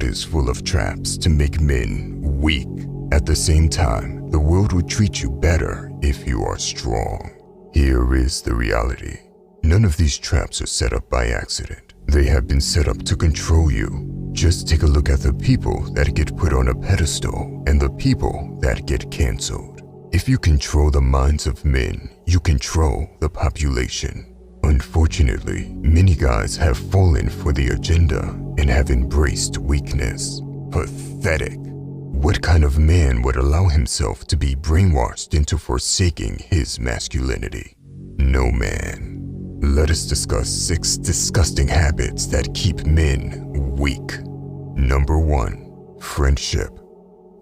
is full of traps to make men weak. At the same time, the world would treat you better if you are strong. Here is the reality. None of these traps are set up by accident. They have been set up to control you. Just take a look at the people that get put on a pedestal and the people that get canceled. If you control the minds of men, you control the population. Unfortunately, many guys have fallen for the agenda and have embraced weakness. Pathetic. What kind of man would allow himself to be brainwashed into forsaking his masculinity? No man. Let us discuss 6 disgusting habits that keep men weak. Number 1. Friendship.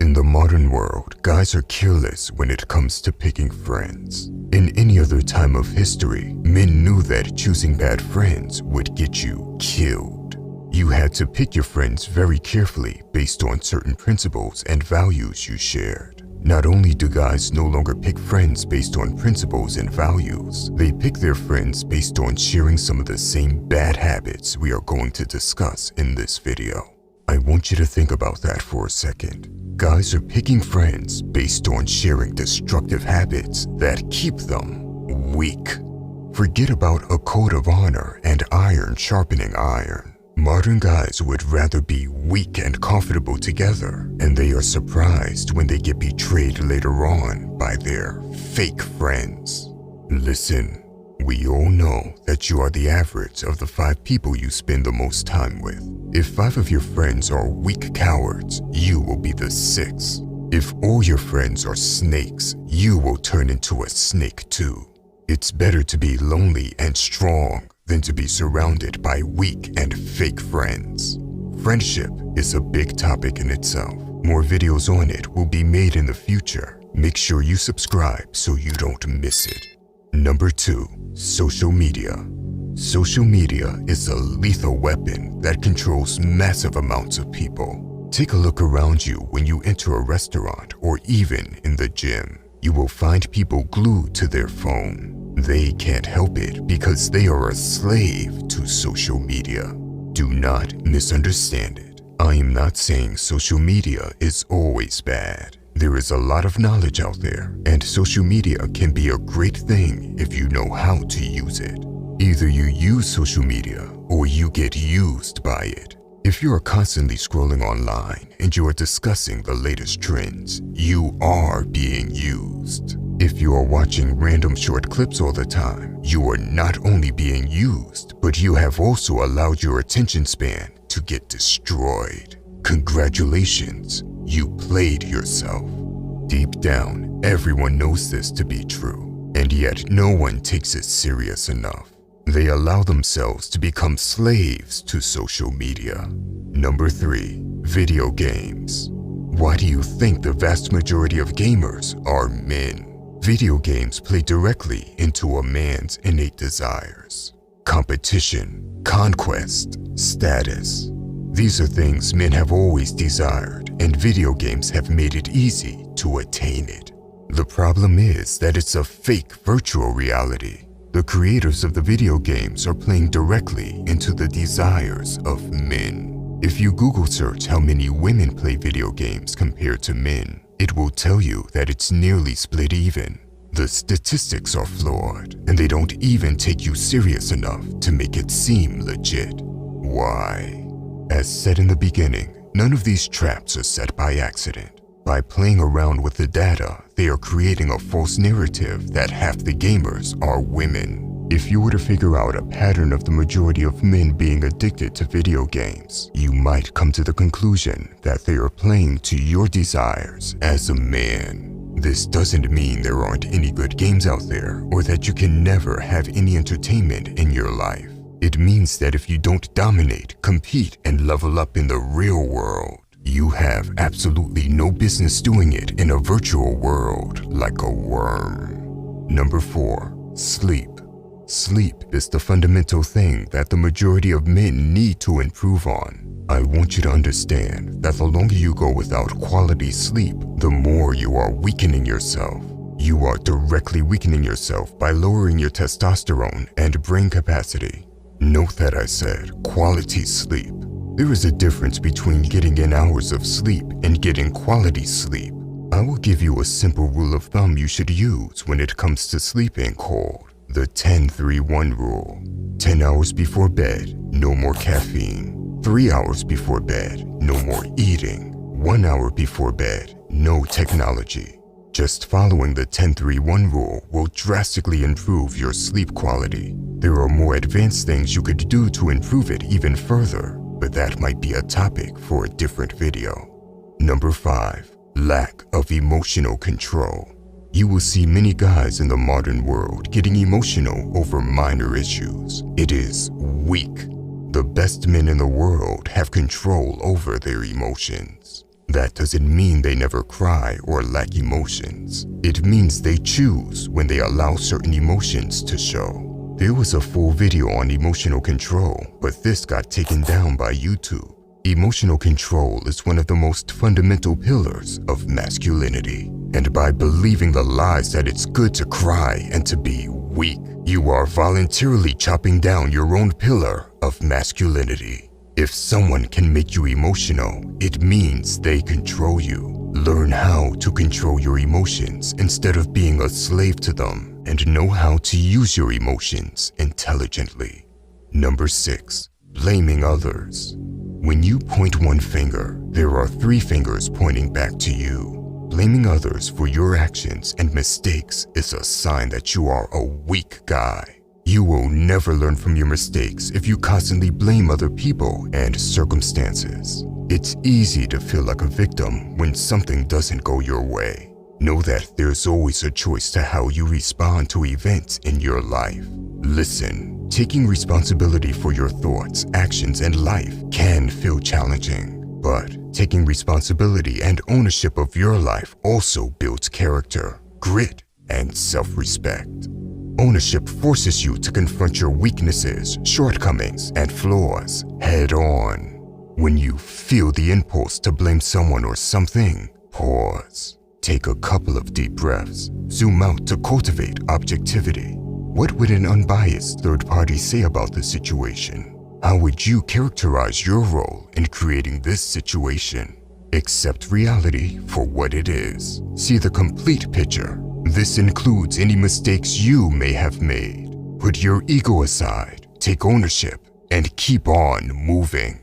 In the modern world, guys are careless when it comes to picking friends. In any other time of history, men knew that choosing bad friends would get you killed. You had to pick your friends very carefully based on certain principles and values you shared. Not only do guys no longer pick friends based on principles and values, they pick their friends based on sharing some of the same bad habits we are going to discuss in this video. I want you to think about that for a second. Guys are picking friends based on sharing destructive habits that keep them weak. Forget about a code of honor and iron sharpening iron. Modern guys would rather be weak and comfortable together, and they are surprised when they get betrayed later on by their fake friends. Listen, we all know that you are the average of the 5 people you spend the most time with. If 5 of your friends are weak cowards, you will be the 6th. If all your friends are snakes, you will turn into a snake too. It's better to be lonely and strong than to be surrounded by weak and fake friends. Friendship is a big topic in itself. More videos on it will be made in the future. Make sure you subscribe so you don't miss it. Number 2. Social media. Social media is a lethal weapon that controls massive amounts of people. Take a look around you when you enter a restaurant or even in the gym. You will find people glued to their phone. They can't help it because they are a slave to social media. Do not misunderstand it. I am not saying social media is always bad. There is a lot of knowledge out there, and social media can be a great thing if you know how to use it. Either you use social media or you get used by it. If you are constantly scrolling online and you are discussing the latest trends, you are being used. If you are watching random short clips all the time, you are not only being used, but you have also allowed your attention span to get destroyed. Congratulations, you played yourself. Deep down, everyone knows this to be true, and yet no one takes it serious enough. They allow themselves to become slaves to social media. Number 3. Video games. Why do you think the vast majority of gamers are men? Video games play directly into a man's innate desires. Competition, conquest, status. These are things men have always desired, and video games have made it easy to attain it. The problem is that it's a fake virtual reality. The creators of the video games are playing directly into the desires of men. If you Google search how many women play video games compared to men, it will tell you that it's nearly split even. The statistics are flawed, and they don't even take you serious enough to make it seem legit. Why? As said in the beginning, none of these traps are set by accident. By playing around with the data, they are creating a false narrative that half the gamers are women. If you were to figure out a pattern of the majority of men being addicted to video games, you might come to the conclusion that they are playing to your desires as a man. This doesn't mean there aren't any good games out there or that you can never have any entertainment in your life. It means that if you don't dominate, compete, and level up in the real world, you have absolutely no business doing it in a virtual world like a worm. Number 4. Sleep. Sleep is the fundamental thing that the majority of men need to improve on. I want you to understand that the longer you go without quality sleep, the more you are weakening yourself. You are directly weakening yourself by lowering your testosterone and brain capacity. Note that I said quality sleep. There is a difference between getting in hours of sleep and getting quality sleep. I will give you a simple rule of thumb you should use when it comes to sleeping called the 10-3-1 rule. 10 hours before bed, no more caffeine. 3 hours before bed, no more eating. 1 hour before bed, no technology. Just following the 10-3-1 rule will drastically improve your sleep quality. There are more advanced things you could do to improve it even further, but that might be a topic for a different video. Number 5. Lack of emotional control. You will see many guys in the modern world getting emotional over minor issues. It is weak. The best men in the world have control over their emotions. That doesn't mean they never cry or lack emotions. It means they choose when they allow certain emotions to show. There was a full video on emotional control, but this got taken down by YouTube. Emotional control is one of the most fundamental pillars of masculinity. And by believing the lies that it's good to cry and to be weak, you are voluntarily chopping down your own pillar of masculinity. If someone can make you emotional, it means they control you. Learn how to control your emotions instead of being a slave to them, and know how to use your emotions intelligently. Number 6. Blaming others. When you point one finger, there are 3 fingers pointing back to you. Blaming others for your actions and mistakes is a sign that you are a weak guy. You will never learn from your mistakes if you constantly blame other people and circumstances. It's easy to feel like a victim when something doesn't go your way. Know that there's always a choice to how you respond to events in your life. Listen, taking responsibility for your thoughts, actions, and life can feel challenging, but taking responsibility and ownership of your life also builds character, grit, and self-respect. Ownership forces you to confront your weaknesses, shortcomings, and flaws head on. When you feel the impulse to blame someone or something, pause. Take a couple of deep breaths. Zoom out to cultivate objectivity. What would an unbiased third party say about the situation? How would you characterize your role in creating this situation? Accept reality for what it is. See the complete picture. This includes any mistakes you may have made. Put your ego aside, take ownership, and keep on moving.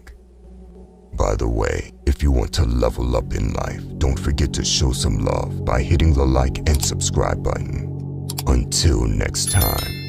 By the way, if you want to level up in life, don't forget to show some love by hitting the like and subscribe button. Until next time.